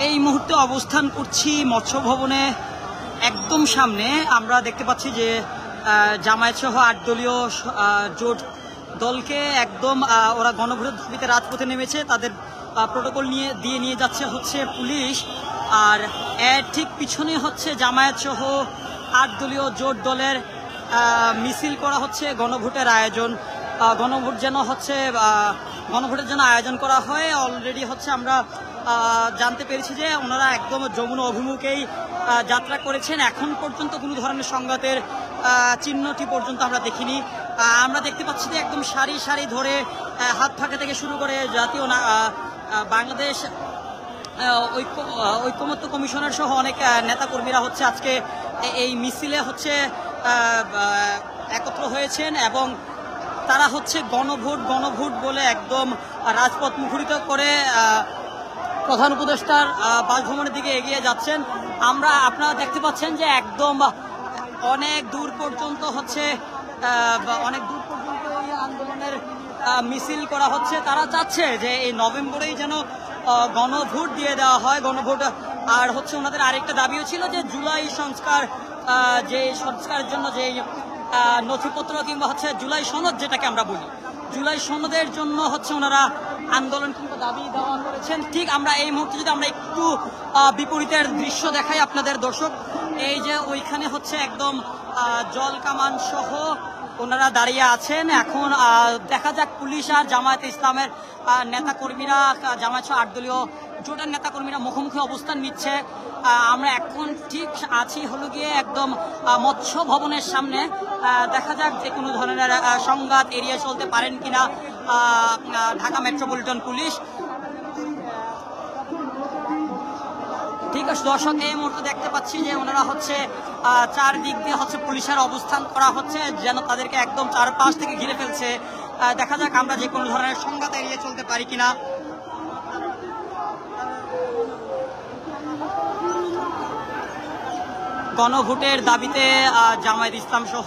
এই মুহূর্তে অবস্থান করছি মৎস্য ভবনে একদম সামনে। আমরা দেখতে পাচ্ছি যে জামায়াত সহ 8 দলীয় জোট দলকে একদম ওরা গণভোটের দাবিতে রাজপথে নেমেছে। তাদের প্রোটোকল নিয়ে যাচ্ছে হচ্ছে পুলিশ, আর এর ঠিক পিছনে হচ্ছে জামায়াত সহ 8 দলীয় জোট দলের মিছিল করা হচ্ছে। গণভোটের আয়োজন, গণভোটের জন্য আয়োজন করা হয়। অলরেডি হচ্ছে আমরা জানতে পেরেছি যে ওনারা একদম যমুনা অভিমুখেই যাত্রা করেছেন। এখন পর্যন্ত কোনো ধরনের সংঘাতের চিহ্নটি পর্যন্ত আমরা দেখিনি। আমরা দেখতে পাচ্ছি যে একদম সারি সারি ধরে হাত ফাঁকা থেকে শুরু করে জাতীয় বাংলাদেশ ঐক্যমত্য কমিশনের সহ অনেক নেতাকর্মীরা হচ্ছে আজকে এই মিছিলে হচ্ছে একত্র হয়েছেন এবং তারা হচ্ছে গণভোট বলে একদম রাজপথ মুখরিত করে প্রধান উপদেষ্টার বাসভবনের দিকে এগিয়ে যাচ্ছেন। আপনারা দেখতে পাচ্ছেন যে একদম অনেক দূর পর্যন্ত এই আন্দোলনের মিছিল করা হচ্ছে। তারা চাচ্ছে যে এই নভেম্বরেই যেন গণভোট দিয়ে দেওয়া হয়, গণভোট। আর হচ্ছে ওনাদের আরেকটা দাবিও ছিল যে জুলাই সংস্কারের জন্য যে নথিপত্র কিংবা হচ্ছে জুলাই সনদ, যেটাকে আমরা বলি, জুলাই সনদের জন্য হচ্ছে ওনারা আন্দোলন কিংবা দাবি দেওয়া করেছেন। ঠিক আমরা এই মুহূর্তে যদি আমরা একটু বিপরীতের দৃশ্য দেখাই আপনাদের দর্শক, এই যে ওইখানে হচ্ছে একদম জল কামান সহ ওনারা দাঁড়িয়ে আছেন। এখন দেখা যাক পুলিশ আর জামায়াতে ইসলামের নেতাকর্মীরা, জামায়াত সহ 8 দলীয় জোটের নেতাকর্মীরা মুখোমুখি অবস্থান নিচ্ছে। আমরা এখন ঠিক আছি হলো গিয়ে একদম মৎস্য ভবনের সামনে। দেখা যাক যে কোনো ধরনের সংঘাত এড়িয়ে চলতে পারেন কিনা ঢাকা মেট্রোপলিটন পুলিশ। ঠিক আছে দর্শক, এই মুহূর্তে দেখতে পাচ্ছি যে ওনারা হচ্ছে চারদিক দিয়ে হচ্ছে পুলিশের অবস্থান করা হচ্ছে, যেন তাদেরকে একদম চারপাশ থেকে ঘিরে ফেলছে। দেখা যাক আমরা যে কোনো ধরনের সংঘাত এড়িয়ে চলতে পারি কিনা। গণভোটের দাবিতে জামায়াত ইসলাম সহ